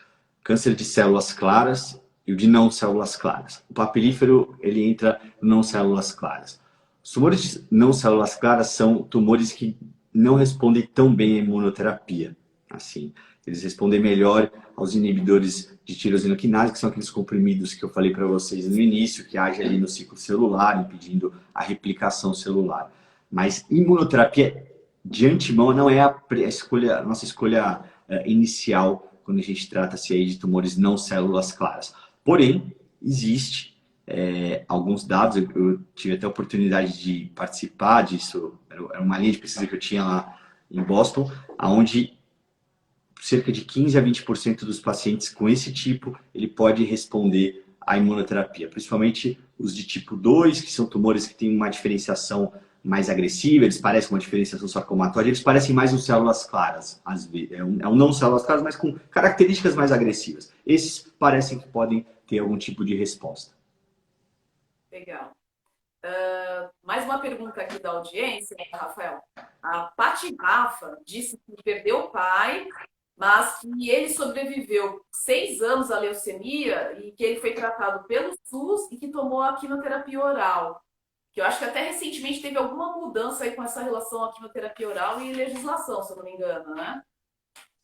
Câncer de células claras e o de não células claras. O papilífero, ele entra em não células claras. Os tumores de não células claras são tumores que não respondem tão bem à imunoterapia. Assim, eles respondem melhor aos inibidores de tirosina quinase, que são aqueles comprimidos que eu falei para vocês no início, que agem ali no ciclo celular, impedindo a replicação celular. Mas imunoterapia, de antemão, não é a nossa escolha inicial quando a gente trata-se aí de tumores não células claras. Porém, existe alguns dados, eu tive até a oportunidade de participar disso, era uma linha de pesquisa que eu tinha lá em Boston, onde cerca de 15 a 20% dos pacientes com esse tipo, ele pode responder à imunoterapia, principalmente os de tipo 2, que são tumores que têm uma diferenciação mais agressiva, eles parecem uma diferenciação sarcomatóide, eles parecem mais um células claras, às vezes. É um não células claras, mas com características mais agressivas. Esses parecem que podem ter algum tipo de resposta. Legal. Mais uma pergunta aqui da audiência, Rafael. A Pati Rafa disse que perdeu o pai, mas que ele sobreviveu 6 anos à leucemia e que ele foi tratado pelo SUS e que tomou a quimioterapia oral. Que eu acho que até recentemente teve alguma mudança aí com essa relação à quimioterapia oral e legislação, se eu não me engano, né?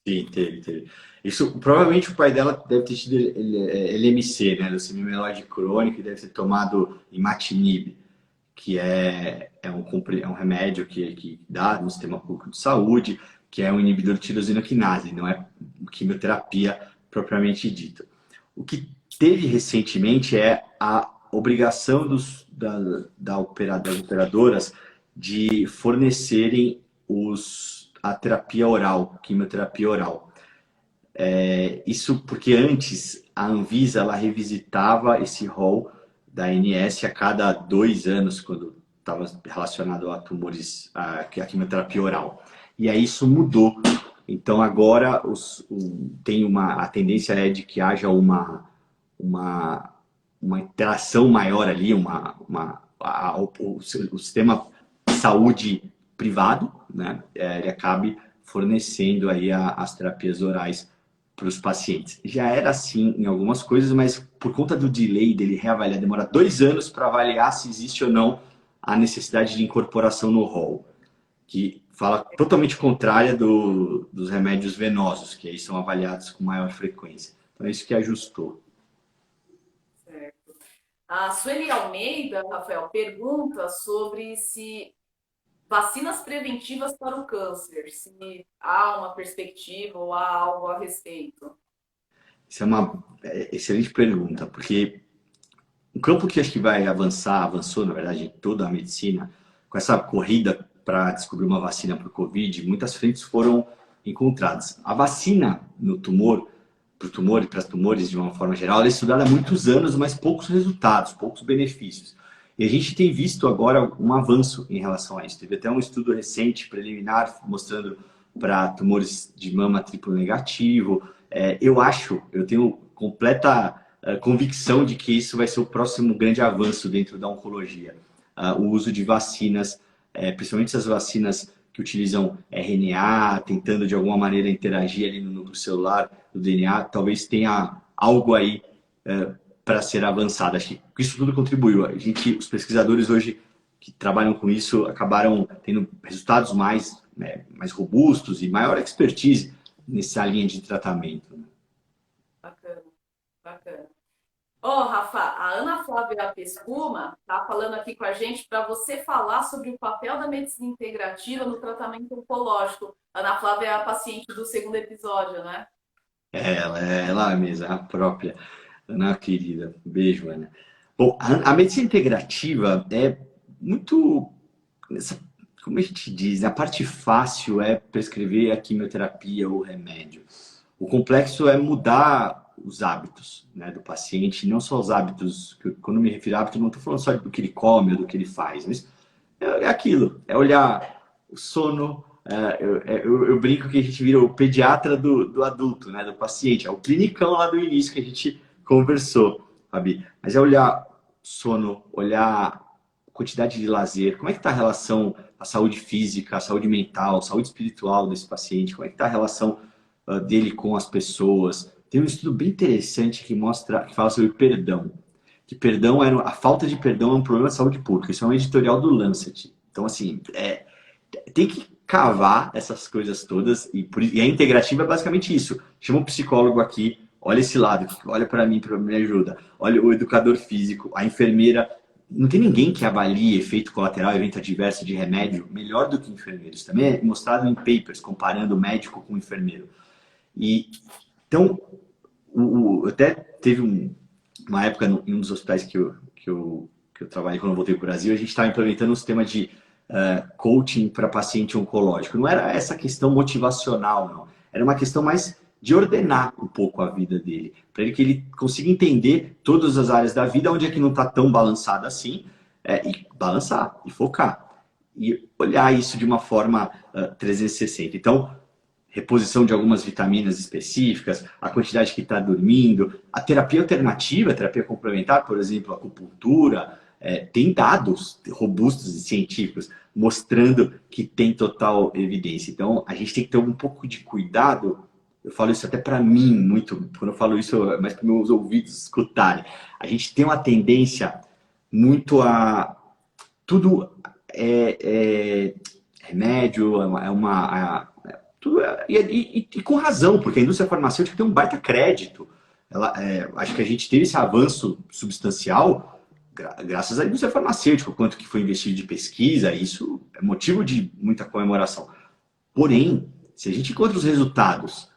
Sim, teve. Isso, provavelmente o pai dela deve ter tido LMC, né? Leucemia mieloide crônica, e deve ter tomado imatinib, que é um remédio que dá no sistema público de saúde, que é um inibidor de tirosina quinase, não é quimioterapia propriamente dita. O que teve recentemente é a obrigação das operadoras de fornecerem a terapia oral, quimioterapia oral. Isso porque antes a Anvisa ela revisitava esse rol da ANS a cada 2 anos, quando estava relacionado a tumores, a quimioterapia oral. E aí isso mudou. Então agora a tendência é de que haja uma, uma interação maior ali, o sistema de saúde privado, né, ele acabe fornecendo aí as terapias orais para os pacientes. Já era assim em algumas coisas, mas por conta do delay dele reavaliar, demora 2 anos para avaliar se existe ou não a necessidade de incorporação no rol, que fala totalmente contrária dos remédios venosos, que aí são avaliados com maior frequência. Então, é isso que ajustou. Certo. A Sueli Almeida, Rafael, pergunta sobre se vacinas preventivas para o câncer, se há uma perspectiva ou há algo a respeito. Isso é uma excelente pergunta, porque um campo que acho que vai avançar, avançou, na verdade, em toda a medicina, com essa corrida para descobrir uma vacina para o Covid, muitas frentes foram encontradas. A vacina no tumor, para o tumor e para tumores de uma forma geral, ela é estudada há muitos anos, mas poucos resultados, poucos benefícios. E a gente tem visto agora um avanço em relação a isso. Teve até um estudo recente, preliminar, mostrando para tumores de mama triplo negativo. Eu tenho completa convicção de que isso vai ser o próximo grande avanço dentro da oncologia. O uso de vacinas, principalmente essas vacinas que utilizam RNA, tentando de alguma maneira interagir ali no núcleo celular do DNA, talvez tenha algo aí para ser avançado. Acho que isso tudo contribuiu. Os pesquisadores hoje que trabalham com isso acabaram tendo resultados mais robustos e maior expertise nessa linha de tratamento. Bacana, bacana. Ó, Rafa, a Ana Flávia Pescuma está falando aqui com a gente para você falar sobre o papel da medicina integrativa no tratamento oncológico. A Ana Flávia é a paciente do segundo episódio, né? Ela mesma, a própria Ana querida. Beijo, Ana. Bom, a medicina integrativa é muito, como a gente diz, né? A parte fácil é prescrever a quimioterapia ou remédio. O complexo é mudar os hábitos, né, do paciente, não só os hábitos, quando me refiro a hábito, não estou falando só do que ele come ou do que ele faz, mas é aquilo, é olhar o sono. Eu brinco que a gente vira o pediatra do adulto, né, do paciente, é o clinicão lá do início que a gente conversou, Fabi. Mas é olhar sono, olhar quantidade de lazer, como é que está a relação, a saúde física, a saúde mental, a saúde espiritual desse paciente, como é que está a relação dele com as pessoas. Tem um estudo bem interessante que fala sobre perdão. Que perdão a falta de perdão é um problema de saúde pública. Isso é um editorial do Lancet. Então, assim, tem que cavar essas coisas todas e a integrativa é basicamente isso. Chama um psicólogo aqui, olha esse lado, olha para mim, para me ajuda. Olha o educador físico, a enfermeira. Não tem ninguém que avalie efeito colateral, evento adverso de remédio melhor do que enfermeiros. Também é mostrado em papers comparando médico com enfermeiro. E então, até teve uma época em um dos hospitais que eu trabalhei quando eu voltei para o Brasil, a gente estava implementando um sistema de coaching para paciente oncológico. Não era essa questão motivacional, não. Era uma questão mais de ordenar um pouco a vida dele, para que ele consiga entender todas as áreas da vida, onde é que não está tão balançado assim, e balançar, e focar. E olhar isso de uma forma 360. Então, reposição de algumas vitaminas específicas, a quantidade que está dormindo, a terapia alternativa, a terapia complementar, por exemplo, a acupuntura, tem dados robustos e científicos mostrando que tem total evidência. Então, a gente tem que ter um pouco de cuidado. Eu falo isso até para mim, muito, quando eu falo isso, mais para meus ouvidos escutarem. A gente tem uma tendência muito a tudo remédio, tudo e com razão, porque a indústria farmacêutica tem um baita crédito. Acho que a gente teve esse avanço substancial graças à indústria farmacêutica, o quanto que foi investido de pesquisa, isso é motivo de muita comemoração. Porém, se a gente encontra os resultados,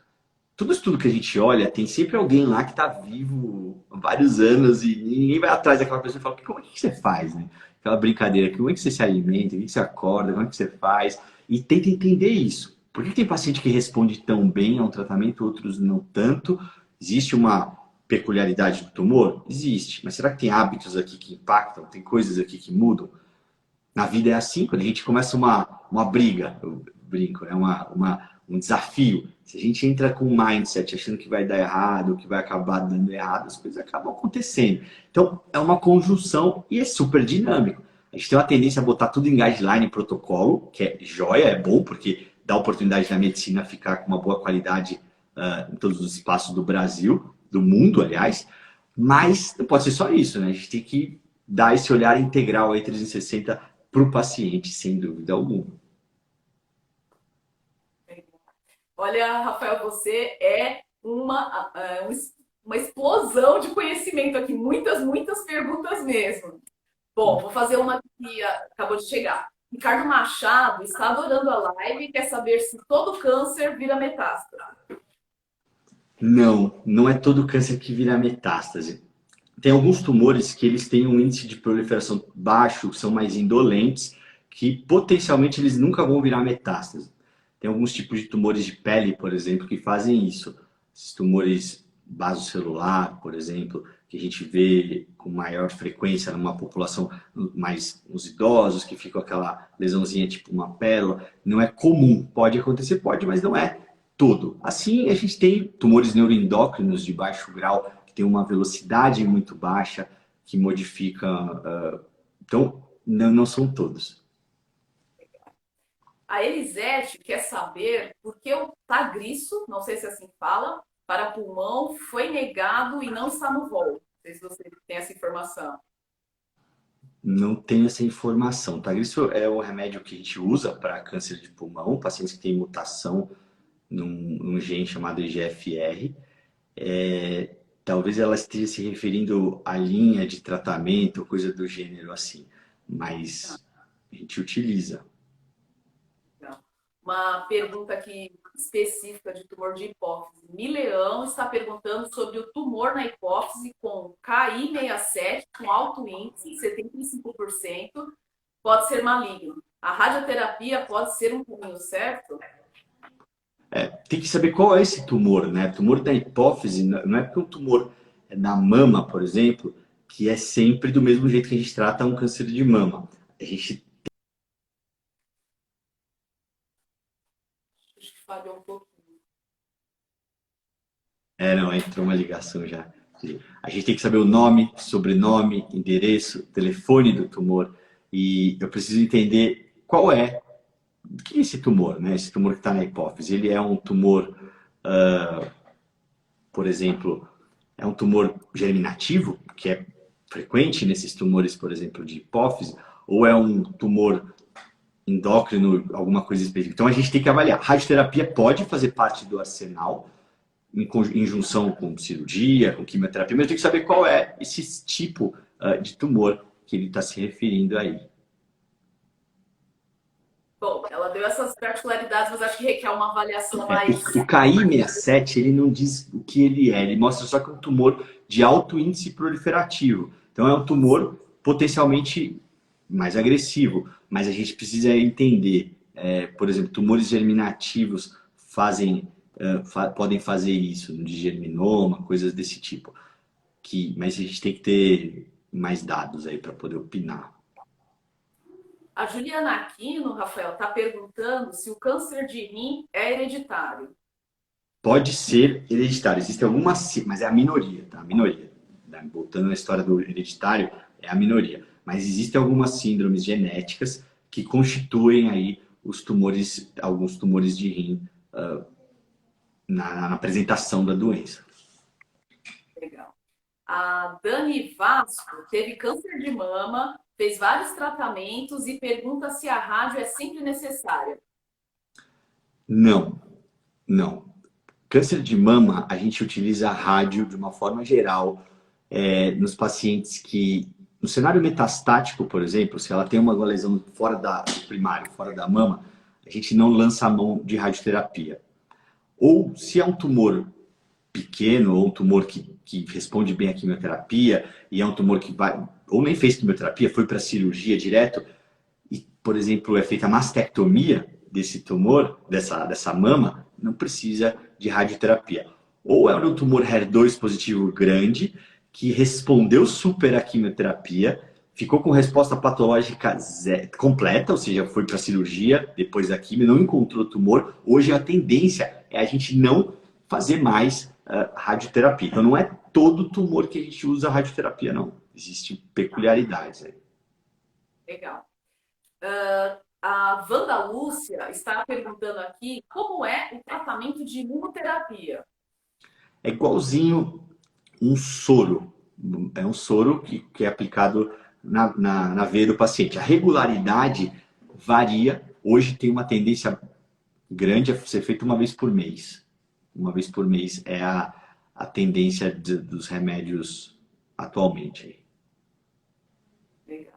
todo estudo que a gente olha, tem sempre alguém lá que está vivo há vários anos e ninguém vai atrás daquela pessoa e fala, como é que você faz, né? Aquela brincadeira, como é que você se alimenta, como é que você acorda, como é que você faz? E tenta entender isso. Por que tem paciente que responde tão bem a um tratamento, outros não tanto? Existe uma peculiaridade do tumor? Existe. Mas será que tem hábitos aqui que impactam? Tem coisas aqui que mudam? Na vida é assim, quando a gente começa uma briga, eu brinco, é um desafio. Se a gente entra com um mindset achando que vai dar errado, que vai acabar dando errado, as coisas acabam acontecendo. Então, é uma conjunção e é super dinâmico. A gente tem uma tendência a botar tudo em guideline, protocolo, que é joia, é bom, porque dá oportunidade da medicina ficar com uma boa qualidade em todos os espaços do Brasil, do mundo, aliás. Mas não pode ser só isso, né? A gente tem que dar esse olhar integral aí, 360, para o paciente, sem dúvida alguma. Olha, Rafael, você é um uma explosão de conhecimento aqui, muitas perguntas mesmo. Bom, vou fazer uma que acabou de chegar. Ricardo Machado está adorando a live e quer saber se todo câncer vira metástase. Não, não é todo câncer que vira metástase. Tem alguns tumores que eles têm um índice de proliferação baixo, são mais indolentes, que potencialmente eles nunca vão virar metástase. Tem alguns tipos de tumores de pele, por exemplo, que fazem isso. Esses tumores basocelular, por exemplo, que a gente vê com maior frequência numa população mais os idosos, que ficam aquela lesãozinha tipo uma pérola. Não é comum, pode acontecer, pode, mas não é todo. Assim, a gente tem tumores neuroendócrinos de baixo grau, que tem uma velocidade muito baixa, que modifica. Então, não são todos. A Elisete quer saber por que o Tagrisso, não sei se assim fala, para pulmão foi negado e não está no rol. Não sei se você tem essa informação. Não tenho essa informação, tá? Isso é o remédio que a gente usa para câncer de pulmão, pacientes que têm mutação num gene chamado EGFR. Talvez ela esteja se referindo à linha de tratamento, coisa do gênero assim, mas a gente utiliza. Uma pergunta aqui específica de tumor de hipófise. Mileão está perguntando sobre o tumor na hipófise com KI67, com alto índice, 75%, pode ser maligno. A radioterapia pode ser um caminho certo? Tem que saber qual é esse tumor, né? Tumor da hipófise não é porque um tumor é da mama, por exemplo, que é sempre do mesmo jeito que a gente trata um câncer de mama. A gente Acho que falhou um pouquinho. não, entrou uma ligação já. A gente tem que saber o nome, sobrenome, endereço, telefone do tumor. E eu preciso entender qual é, o que é esse tumor, né? Esse tumor que está na hipófise. Ele é um tumor, por exemplo, é um tumor germinativo, que é frequente nesses tumores, por exemplo, de hipófise, ou é um tumor endócrino, alguma coisa específica. Então a gente tem que avaliar. Radioterapia pode fazer parte do arsenal, em junção com cirurgia, com quimioterapia, mas eu tenho que saber qual é esse tipo de tumor que ele está se referindo aí. Bom, ela deu essas particularidades, mas acho que requer uma avaliação mais... O KI67, ele não diz o que ele é, ele mostra só que é um tumor de alto índice proliferativo. Então é um tumor potencialmente mais agressivo, mas a gente precisa entender, por exemplo, tumores germinativos podem fazer isso, de germinoma, coisas desse tipo. Mas a gente tem que ter mais dados aí para poder opinar. A Juliana Aquino, Rafael, está perguntando se o câncer de rim é hereditário. Pode ser hereditário, existe algumas, mas é a minoria, tá? A minoria. Voltando à história do hereditário, é a minoria. Mas existem algumas síndromes genéticas que constituem aí alguns tumores de rim na apresentação da doença. Legal. A Dani Vasco teve câncer de mama, fez vários tratamentos e pergunta se a rádio é sempre necessária. Não. Câncer de mama, a gente utiliza a rádio de uma forma geral nos pacientes que, no cenário metastático, por exemplo, se ela tem uma lesão fora do primário, fora da mama, a gente não lança a mão de radioterapia. Ou se é um tumor pequeno, ou um tumor que responde bem à quimioterapia, e é um tumor que vai, ou nem fez quimioterapia, foi para cirurgia direto, e, por exemplo, é feita a mastectomia desse tumor, dessa mama, não precisa de radioterapia. Ou é um tumor HER2 positivo grande, que respondeu super à quimioterapia, ficou com resposta patológica completa, ou seja, foi para cirurgia depois da quimio, não encontrou tumor. Hoje a tendência é a gente não fazer mais radioterapia. Então não é todo tumor que a gente usa radioterapia, não. Existem peculiaridades aí. Legal. A Wanda Lúcia está perguntando aqui como é o tratamento de imunoterapia. É igualzinho um soro. É um soro que é aplicado na veia do paciente. A regularidade varia. Hoje tem uma tendência grande a ser feita uma vez por mês. Uma vez por mês é a tendência dos remédios atualmente. Legal.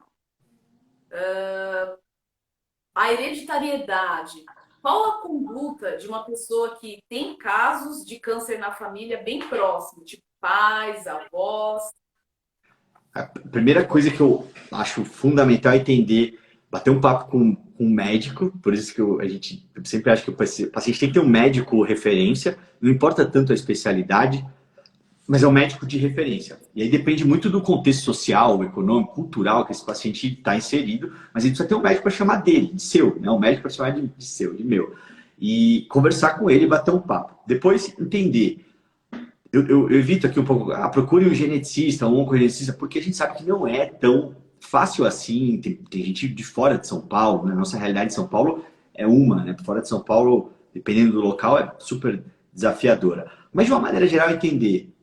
A hereditariedade. Qual a conduta de uma pessoa que tem casos de câncer na família bem próximo, tipo pais, avós? A primeira coisa que eu acho fundamental é entender, bater um papo com um médico, por isso que a gente sempre acha que o paciente tem que ter um médico referência, não importa tanto a especialidade, mas é um médico de referência. E aí depende muito do contexto social, econômico, cultural que esse paciente está inserido, mas ele precisa ter um médico para chamar dele, de seu, né? Um médico para chamar de seu, de meu. E conversar com ele e bater um papo. Depois entender. Eu evito aqui um pouco, procure um geneticista, um oncogeneticista, porque a gente sabe que não é tão fácil assim. Tem gente de fora de São Paulo, né? Nossa realidade de São Paulo é uma, né? Fora de São Paulo, dependendo do local, é super desafiadora. Mas de uma maneira geral, entender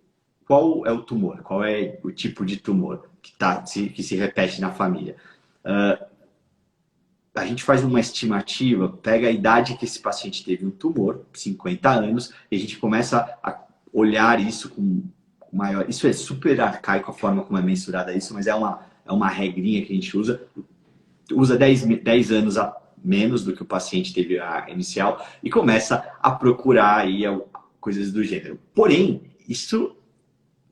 qual é o tumor, qual é o tipo de tumor que se repete na família. A gente faz uma estimativa, pega a idade que esse paciente teve um tumor, 50 anos, e a gente começa a olhar isso com maior. Isso é super arcaico a forma como é mensurada isso, mas é uma regrinha que a gente usa 10 anos a menos do que o paciente teve a inicial e começa a procurar aí coisas do gênero. Porém, isso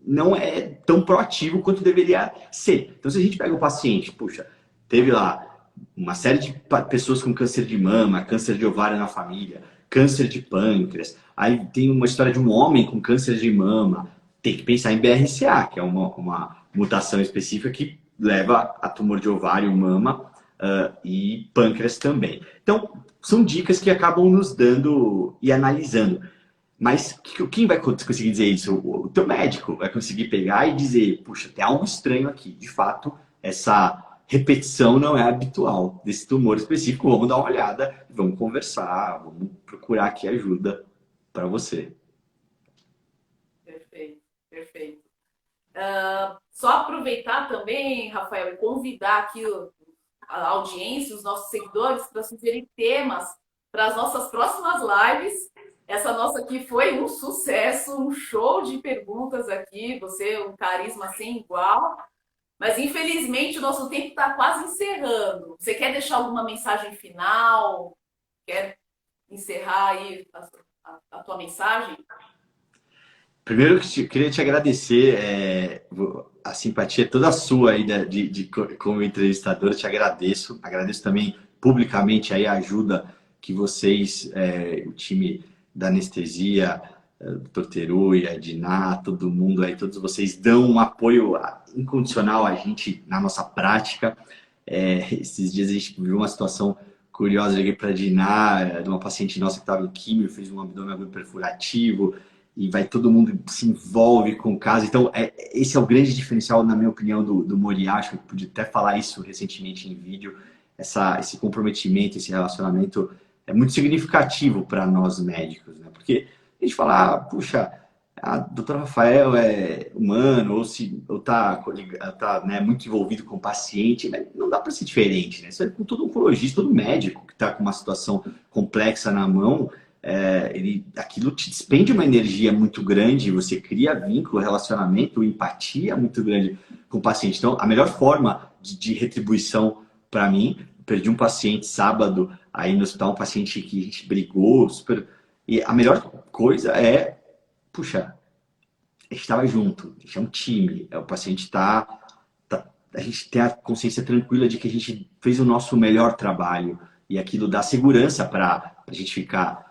não é tão proativo quanto deveria ser. Então, se a gente pega o paciente, puxa, teve lá uma série de pessoas com câncer de mama, câncer de ovário na família, câncer de pâncreas, aí tem uma história de um homem com câncer de mama, tem que pensar em BRCA, que é uma mutação específica que leva a tumor de ovário, mama e pâncreas também. Então, são dicas que acabam nos dando e analisando. Mas quem vai conseguir dizer isso? O teu médico vai conseguir pegar e dizer, puxa, tem algo estranho aqui. De fato, essa repetição não é habitual desse tumor específico. Vamos dar uma olhada, vamos conversar, vamos procurar aqui ajuda para você. Perfeito, perfeito. Só aproveitar também, Rafael, e convidar aqui a audiência, os nossos seguidores, para sugerir temas para as nossas próximas lives. Essa nossa aqui foi um sucesso, um show de perguntas aqui. Você, um carisma sem igual. Mas, infelizmente, o nosso tempo está quase encerrando. Você quer deixar alguma mensagem final? Quer encerrar aí a tua mensagem? Primeiro, queria te agradecer a simpatia toda sua aí como entrevistador. Te agradeço. Agradeço também publicamente aí a ajuda que vocês, o time da anestesia, Dr. Teru e a Diná, todo mundo aí, todos vocês dão um apoio incondicional a gente na nossa prática. Esses dias a gente viu uma situação curiosa, liguei para a Diná, de uma paciente nossa que estava em químio, fez um abdômen agudo perfurativo, e vai todo mundo se envolve com o caso. Então, esse é o grande diferencial, na minha opinião, do Moriá. Acho que eu pude até falar isso recentemente em vídeo. Esse comprometimento, esse relacionamento é muito significativo para nós médicos, né? Porque a gente fala, puxa, a doutora Rafael é humano, ou tá, né, muito envolvido com o paciente, né? Não dá para ser diferente, né? Isso é com todo oncologista, todo médico que está com uma situação complexa na mão, aquilo te despende uma energia muito grande, você cria vínculo, relacionamento, empatia muito grande com o paciente. Então, a melhor forma de retribuição para mim, perdi um paciente sábado aí no hospital, um paciente que a gente brigou, super. E a melhor coisa puxa, a gente estava junto, a gente é um time, o paciente a gente tem a consciência tranquila de que a gente fez o nosso melhor trabalho e aquilo dá segurança para a gente ficar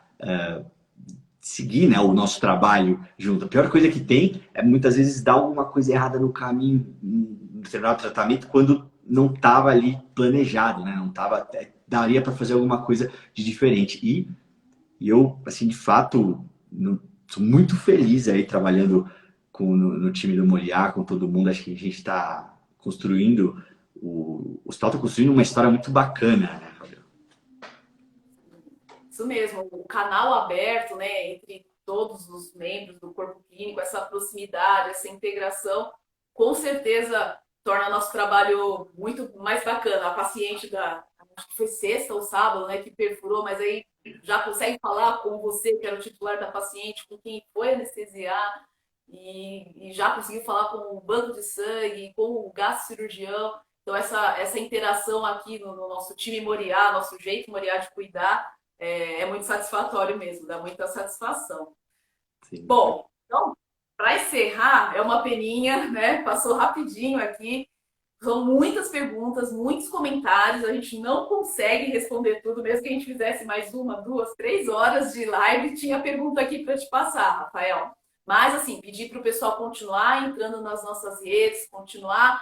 seguir, né, o nosso trabalho junto. A pior coisa que tem é muitas vezes dar alguma coisa errada no caminho, no determinado tratamento, quando não estava ali planejado, né? Não tava, daria para fazer alguma coisa de diferente. E eu, assim, de fato, sou muito feliz aí trabalhando no time do Moriá, com todo mundo. Acho que a gente está construindo, o hospital está construindo uma história muito bacana, né, Fabio? Isso mesmo, o canal aberto, né, entre todos os membros do corpo clínico, essa proximidade, essa integração, com certeza torna nosso trabalho muito mais bacana. A paciente acho que foi sexta ou sábado, né, que perfurou, mas aí já consegue falar com você, que era o titular da paciente, com quem foi anestesiar. e já conseguiu falar com o banco de sangue, com o gastro-cirurgião. Então, essa interação aqui no nosso time Moriá, nosso jeito Moriá de cuidar, é muito satisfatório mesmo, dá muita satisfação. Sim. Bom, então, para encerrar, é uma peninha, né? Passou rapidinho aqui. São muitas perguntas, muitos comentários. A gente não consegue responder tudo, mesmo que a gente fizesse mais uma, duas, 3 horas de live, tinha pergunta aqui para te passar, Rafael. Mas, assim, pedir para o pessoal continuar entrando nas nossas redes, continuar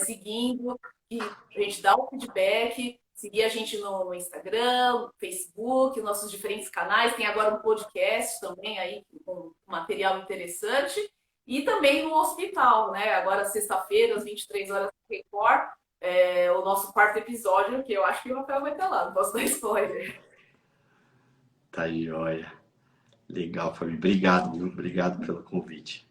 seguindo, e a gente dá o feedback, seguir a gente no Instagram, no Facebook, nossos diferentes canais. Tem agora um podcast também aí com material interessante. E também no hospital, né? Agora, sexta-feira, às 23 horas, Record, o nosso quarto episódio, que eu acho que o Rafael vai estar lá, não posso dar spoiler. Tá aí, olha. Legal, Fabi. Obrigado, viu? Obrigado pelo convite.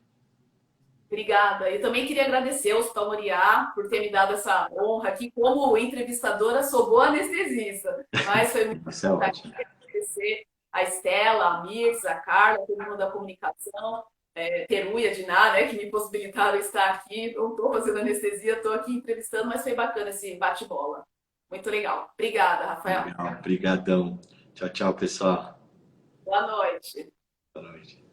Obrigada. Eu também queria agradecer ao Hospital Moriá por ter me dado essa honra aqui. Como entrevistadora, sou boa anestesista, mas foi muito Isso é importante ótimo. agradecer a Estela, a Mirza, a Carla, todo mundo da comunicação, Teruia, Diná, né, que me possibilitaram estar aqui. Não estou fazendo anestesia, estou aqui entrevistando, mas foi bacana esse bate-bola. Muito legal. Obrigada, Rafael. Legal, brigadão. Tchau, tchau, pessoal. Boa noite. Boa noite.